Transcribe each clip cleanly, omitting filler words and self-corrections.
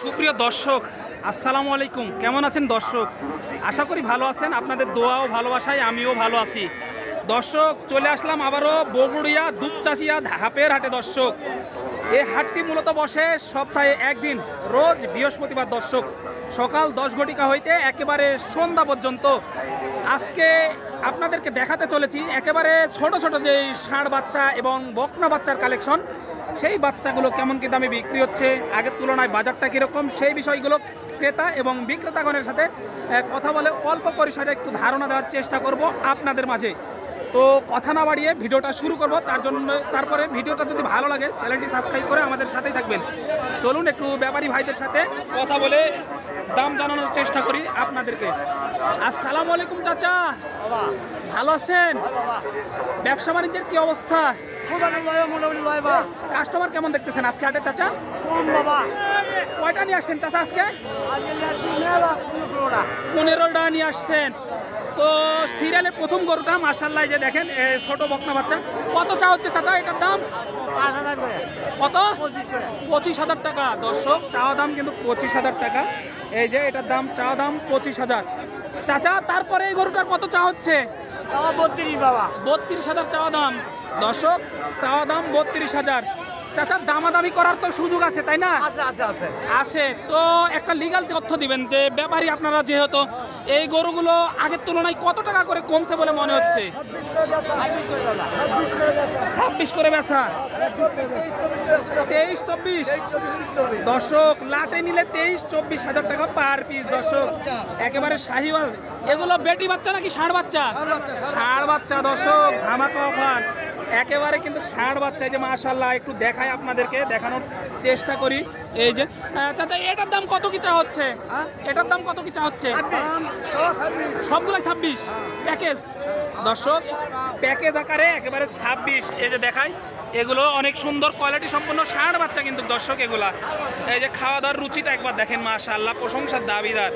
সুপ্রিয় দর্শক, আসসালামু আলাইকুম। কেমন আছেন দর্শক? আশা করি ভালো আছেন। আপনাদের দোয়া ও ভালোবাসায় আমিও ভালো আছি। দর্শক, চলে আসলাম আবারও বগুড়িয়া দুপচাচিয়া ধাপের হাটে। দর্শক, এই হাটটি মূলত বসে সপ্তাহে একদিন, রোজ বৃহস্পতিবার। দর্শক, সকাল 10 ঘটিকা হইতে একেবারে সন্ধ্যা পর্যন্ত। আজকে আপনাদেরকে দেখাতে চলেছি একেবারে ছোট ছোট যে ষাঁড় বাচ্চা এবং বকনা বাচ্চার কালেকশন। সেই বাচ্চাগুলো কেমন কি দামে বিক্রি হচ্ছে, আগের তুলনায় বাজারটা কীরকম, সেই বিষয়গুলো ক্রেতা এবং বিক্রেতাগণের সাথে কথা বলে অল্প পরিসরে একটু ধারণা দেওয়ার চেষ্টা করব আপনাদের মাঝে। তো কথা না বাড়িয়ে ভিডিওটা শুরু করব। তারপরে ভিডিওটা যদি ভালো লাগে চ্যানেলটি সাবস্ক্রাইব করে আমাদের সাথেই থাকবেন। চলুন একটু ব্যাপারী ভাইদের সাথে কথা বলে দাম জানানোর চেষ্টা করি আপনাদেরকে। আসসালামু আলাইকুম চাচা, ভালো আছেন? ব্যবসা বাণিজ্যের কি অবস্থা? কাস্টমার কেমন দেখতেছেন আজকে হাটে চাচা? কয়টা নিয়ে আসছেন চাচা আজকে? 15টা নিয়ে আসছেন। তো সিরিয়ালে প্রথম গরুটা মাশাআল্লাহ, যে দেখেন ছোট বকনা বাচ্চা। কত চা হচ্ছে চাচা এটার দাম? কত? 25,000 টাকা। দর্শক, চাওয়া দাম কিন্তু 25,000 টাকা। এই যে এটার দাম, চাওয়া দাম 25,000 চাচা। তারপরে এই গরুটার কত চা হচ্ছে? 32,000 চাওয়া দাম। দর্শক, চাওয়া দাম 32,000। চাচা, দামাদামি করার তো সুযোগ আছে, তাই না? আছে। তো একটা লিগ্যাল তথ্য দিবেন যে ব্যাপারী আপনারা যেহেতু এই গরুগুলো আগের তুলনায় কত টাকা করে কমছে বলে মনে হচ্ছে? 26 করে বেচা, 23-24। দর্শক, লাটে নিলে 23-24,000 টাকা পার পিস। দর্শক, একেবারে শাহিওয়াল। এগুলো বেটি বাচ্চা নাকি ষাঁড় বাচ্চা? ষাঁড় বাচ্চা। দর্শক, ধামাকা অফার একেবারে কিন্তু ষাঁড় বাচ্চা। যে মাশাআল্লাহ, একটু দেখাই আপনাদেরকে, দেখানোর চেষ্টা করি। এই যে চাচা, এটার দাম কত কি চা হচ্ছে? এটার দাম কত কি চা হচ্ছে? সবগুলাই 26 প্যাকেজ। দর্শক, প্যাকেজ আকারে একেবারে 26। এই যে দেখাই, এগুলো অনেক সুন্দর কোয়ালিটি সম্পন্ন ষাঁড় বাচ্চা কিন্তু। দর্শক, এগুলা এই যে খাওয়া দাওয়ার রুচিটা একবার দেখেন, মাশাআল্লাহ, প্রশংসার দাবিদার।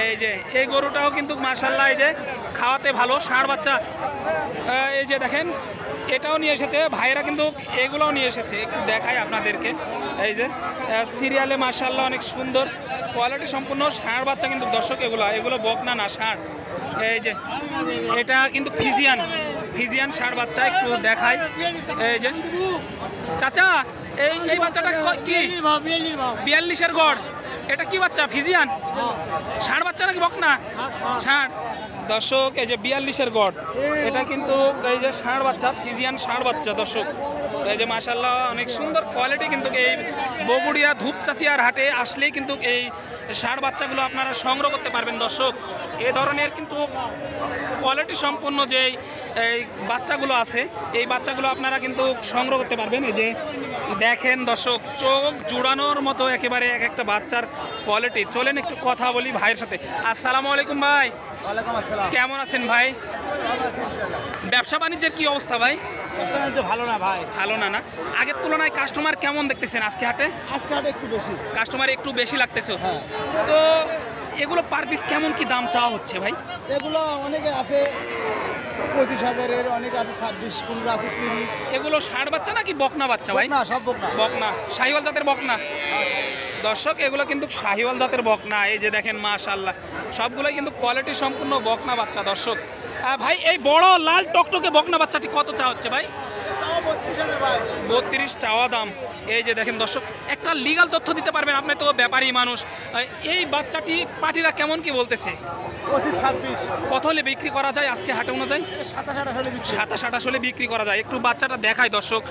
এই যে এই গরুটাও কিন্তু মাশাআল্লাহ, এই যে খাওয়াতে ভালো ষাঁড় বাচ্চা। এই যে দেখেন, এটাও নিয়ে এসেছে ভাইয়েরা, কিন্তু এগুলোও নিয়ে এসেছে। একটু দেখাই আপনাদেরকে। এই যে সিরিয়ালে মাশাআল্লাহ অনেক সুন্দর কোয়ালিটি সম্পূর্ণ ষাঁড় বাচ্চা কিন্তু। দর্শক, এগুলো বকনা না, ষাঁড়। এই যে এটা কিন্তু ফিজিয়ান ষাঁড় বাচ্চা। একটু দেখাই। এই যে চাচা, এই বাচ্চাটা কি? 42-এর গড়। এটা কি বাচ্চা? ফিজিয়ান ষাঁড় বাচ্চা নাকি বকনা? ষাঁড়। দর্শক, এই যে 42-এর গড়, এটা কিন্তু এই যে ষাঁড় বাচ্চা, ফিজিয়ান ষাঁড় বাচ্চা। দর্শক, এই যে মাশাআল্লাহ অনেক সুন্দর কোয়ালিটি কিন্তু। এই বগুড়িয়া ধূপচাচিয়ার হাটে আসলেই কিন্তু এই ষাঁড় বাচ্চাগুলো আপনারা সংগ্রহ করতে পারবেন। দর্শক, এই ধরনের কিন্তু কোয়ালিটি সম্পন্ন যে এই বাচ্চাগুলো আছে, এই বাচ্চাগুলো আপনারা কিন্তু সংগ্রহ করতে পারবেন। এই যে দেখেন দর্শক, চোখ জুড়ানোর মতো একেবারে এক একটা বাচ্চার কোয়ালিটি। চলেন একটু কথা বলি ভাইয়ের সাথে। আসসালামু আলাইকুম ভাই। ওয়ালাইকুম আসসালাম। কেমন আছেন ভাই? ব্যবসা বাণিজ্যের কি অবস্থা ভাই? ব্যবসা বাণিজ্য ভালো না ভাই। ভালো না? আগের তুলনায় কাস্টমার কেমন দেখতেছেন আজকে হাটে? আজকে হাটে একটু বেশি কাস্টমার একটু বেশি লাগতেছে। হ্যাঁ। তো এগুলো পার পিস কেমন কি দাম চাওয়া হচ্ছে ভাই? এগুলো অনেকে আছে 25,000-এর, অনেকে আছে 26, 15 আছে 30। এগুলো ষাঁড় বাচ্চা নাকি বকনা বাচ্চা ভাই? না, সব বকনা। বকনা, শাহিওয়াল জাতের বকনা। দর্শক, এগুলো কিন্তু শাহিওয়াল জাতের বকনা। এই যে দেখেন মাশাআল্লাহ, সবগুলোই কিন্তু কোয়ালিটি সম্পূর্ণ বকনা বাচ্চা। দর্শক ভাই, এই বড় লাল টকটকে বকনা বাচ্চাটি কত চা হচ্ছে ভাই? 32 চাওয়া দাম। এই যে দেখেন দর্শক, একটা লিগ্যাল তথ্য দিতে পারবেন, আপনি তো ব্যাপারী মানুষ। এই বাচ্চাটি পার্টিরা কেমন কি বলতেছে? 25-26। কত হলে বিক্রি করা যায় আজকে হাটে অনুযায়ী? 27-28 হলে বিক্রি। 27-28 হলে বিক্রি করা যায়। একটু বাচ্চাটা দেখায় দর্শক,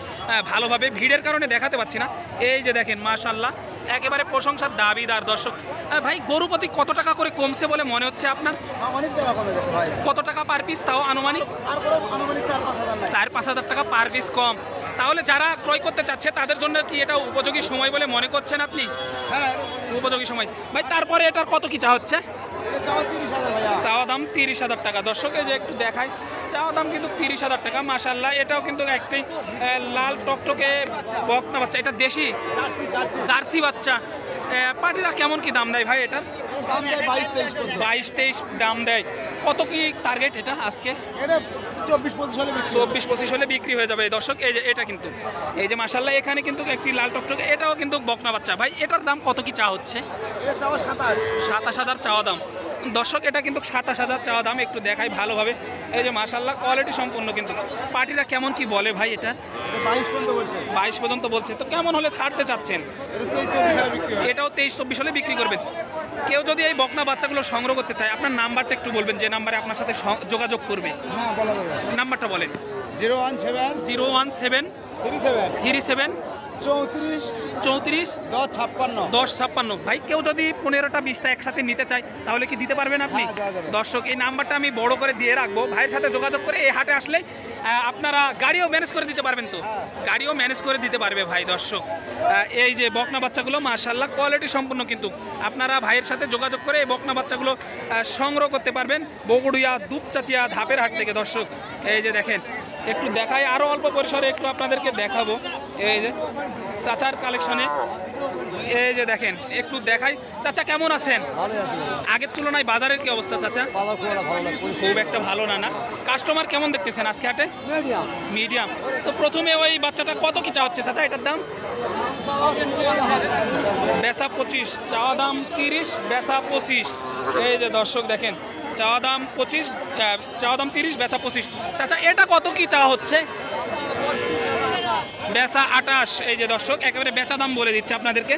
ভালোভাবে ভিড়ের কারণে দেখাতে পাচ্ছি না। এই যে দেখেন মাশাআল্লাহ, একেবারে প্রশংসার দাবিদার। দর্শক ভাই, গরু প্রতি কত টাকা করে কমছে বলে মনে হচ্ছে আপনার? অনেক টাকা কমে গেছে ভাই। কত টাকা পার পিস তাও আনুমানিক? আর বড় আনুমানিক 4-5 হাজার। 4-5 হাজার টাকা পার পিস কম। তাহলে যারা ক্রয় করতে চাচ্ছে তাদের জন্য কি এটা উপযোগী সময় বলে মনে করছেন আপনি? হ্যাঁ, উপযোগী সময় ভাই। তারপরে এটার কত কি চা হচ্ছে? এটা চাওয়া 30,000 ভাইয়া। চাওয়া দাম 30,000 টাকা। দর্শক, এই যে একটু দেখায়, চাওয়া দাম কিন্তু 30,000 টাকা। মাশাআল্লাহ, এটাও কিন্তু একটি লাল টকটকে বকনা বাচ্চা। এটা দেশি জার্সি বাচ্চা। পার্টিরা কেমন কি দাম দেয় ভাই এটার? দাম দেয় 22-23 পর্যন্ত। 22-23 দাম দেয়। কত কি টার্গেট এটা আজকে? এটা 24-25 হলে বেশি। 24-25 হলে বিক্রি হয়ে যাবে দর্শক। এই যে এটা কিন্তু, এই যে মাশাআল্লাহ এখানে কিন্তু একটি লাল টকটকে, এটাও কিন্তু বকনা বাচ্চা। ভাই এটার দাম কত কি চা হচ্ছে? এটা চাওয়া 27। 27,000 চাওয়া দাম দর্শক। এটা কিন্তু 27,000 চাওয়া দাম। একটু দেখাই ভালোভাবে। এই যে মাশাআল্লাহ কোয়ালিটি সম্পূর্ণ কিন্তু। পার্টিরা কেমন কি বলে ভাই এটার? এটা 22 পর্যন্ত বলছে। 22 পর্যন্ত বলছে। তো কেমন হলে ছাড়তে চাচ্ছেন? এটা 23-24 হলে বিক্রি হবে। এটাও 23-24 হলে বিক্রি করবেন। কেউ যদি এই বকনা বাচ্চাগুলো সংগ্রহ করতে চায়, আপনার নাম্বারটা একটু বলবেন, যে নাম্বারে আপনার সাথে যোগাযোগ করবে। হ্যাঁ, বলা যাবে। নাম্বারটা বলেন। 017 017 37 37 34 34 1056। 1056। ভাই কেউ যদি 15টা 20টা একসাথে নিতে চায় তাহলে কি দিতে পারবেন আপনি? হ্যাঁ, দেওয়া যাবে। দর্শক এই নাম্বারটা আমি বড় করে দিয়ে রাখবো। ভাইয়ের সাথে যোগাযোগ করে এই হাটে আসলে আপনারা গাড়িও ম্যানেজ করে দিতে পারবেন। তো হ্যাঁ। গাড়িও ম্যানেজ করে দিতে পারবে ভাই। দর্শক এই যে বকনা বাচ্চাগুলো মাশাআল্লাহ কোয়ালিটি সম্পূর্ণ কিন্তু। আপনারা ভাইয়ের সাথে যোগাযোগ করে এই বকনা বাচ্চাগুলো সংগ্রহ করতে পারবেন বগুড়িয়া দুপচাচিয়া ধাপের হাট থেকে। দর্শক এই যে দেখেন, একটু দেখাই আরো অল্প পরিসরে একটু আপনাদেরকে দেখাবো। এই যে চাচার কালেকশনে, এই যে দেখেন একটু দেখাই। চাচা কেমন আছেন? আগের তুলনায় বাজারের কি অবস্থা চাচা? খুব একটা ভালো না। না কাস্টমার কেমন দেখতেছেন আজকে হাটে? মিডিয়াম। তো প্রথমে ওই বাচ্চাটা কত কি চা হচ্ছে চাচা এটার দাম? বেচা 25, চাওয়া দাম 30, বেচা 25। এই যে দর্শক দেখেন, চাওয়া দাম 25, চাওয়া দাম 30, বেচা 25। চাচা এটা কত কি চা হচ্ছে? বেচা 28। এই যে দর্শক একেবারে বেচা দাম বলে দিচ্ছে আপনাদেরকে,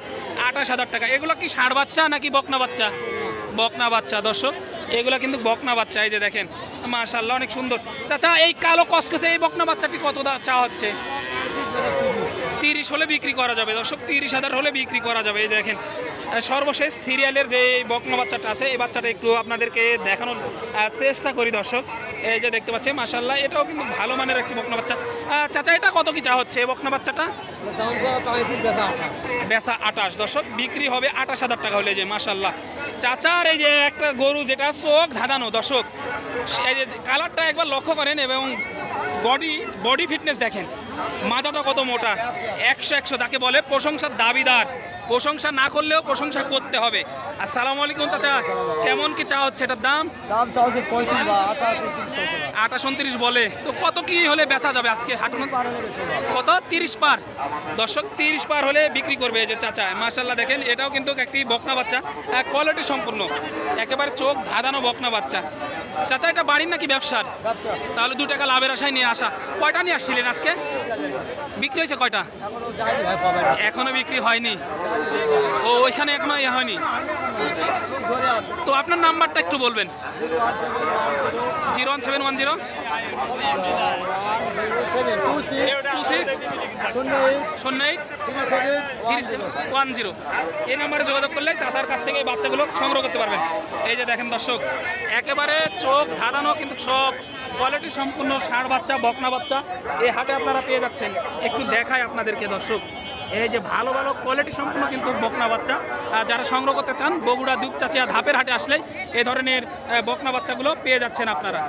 28,000 টাকা। এগুলো কি ষাঁড় বাচ্চা নাকি বকনা বাচ্চা? বকনা বাচ্চা দর্শক, এগুলা কিন্তু বকনা বাচ্চা। এই যে দেখেন মাশাআল্লাহ অনেক সুন্দর। চাচা এই কালো কসকসে এই বকনা বাচ্চাটি কত চা হচ্ছে? 30 হলে বিক্রি করা যাবে দর্শক। 30,000 হলে বিক্রি করা যাবে। এই দেখেন সর্বশেষ সিরিয়ালের যে বকনা বাচ্চাটা আছে, এই বাচ্চাটা একটু আপনাদেরকে দেখানোর চেষ্টা করি দর্শক। এই যে দেখতে পাচ্ছেন মাশাআল্লাহ এটাও কিন্তু ভালো মানের একটি বকনা বাচ্চা। চাচা এটা কত কি চা হচ্ছে এই বকনা বাচ্চাটা? বেচা 28 দর্শক, বিক্রি হবে 28,000 টাকা হলে। যে মাশাআল্লাহ চাচার এই যে একটা গরু যেটা চোখ ধাঁধানো দর্শক, এই যে কালারটা একবার লক্ষ্য করেন এবং বডি ফিটনেস দেখেন, মাথাটা কত মোটা। 100 যাকে বলে প্রশংসার দাবিদার। প্রশংসা না করলেও প্রশংসা করতে হবে। আসসালামু আলাইকুম চাচা, কেমন কি চা হচ্ছে এটার দাম? দাম চাওয়া 35 বা 28-29 28-29 বলে। তো কত কি হলে বেচা যাবে আজকে হাট? কত? 30 পার দর্শক, 30 পার হলে বিক্রি করবে এই যে চাচা। মাশাআল্লাহ দেখেন এটাও কিন্তু একটি বকনা বাচ্চা, কোয়ালিটি সম্পূর্ণ, একেবারে চোখ ধাঁধানো বকনা বাচ্চা। চাচা এটা বাড়ির নাকি ব্যবসার? তাহলে 2 টাকা লাভের আশায় নিয়ে আসা। কয়টা নিয়ে আসছিলেন আজকে? বিক্রি হয়েছে কয়টা? এখনো বিক্রি হয়নি। ও ওইখানে এখনো ইয়ে হয়নি। তো আপনার নাম্বারটা একটু বলবেন। 01710 083710। এই নাম্বারে যোগাযোগ করলে চাচার কাছ থেকে এই বাচ্চাগুলো সংগ্রহ করতে পারবেন। এই যে দেখেন দর্শক একেবারে চোখ ধাঁধানো কিন্তু সব কোয়ালিটি সম্পূর্ণ ষাঁড় বাচ্চা বকনা বাচ্চা এই হাটে আপনারা পেয়ে যাচ্ছেন। একটু দেখায় আপনাদেরকে দর্শক, এই যে ভালো ভালো কোয়ালিটি সম্পূর্ণ কিন্তু বকনা বাচ্চা। যারা সংগ্রহ করতে চান বগুড়া দুপচাচিয়া ধাপের হাটে আসলে এই ধরনের বকনা বাচ্চাগুলো পেয়ে যাচ্ছেন আপনারা।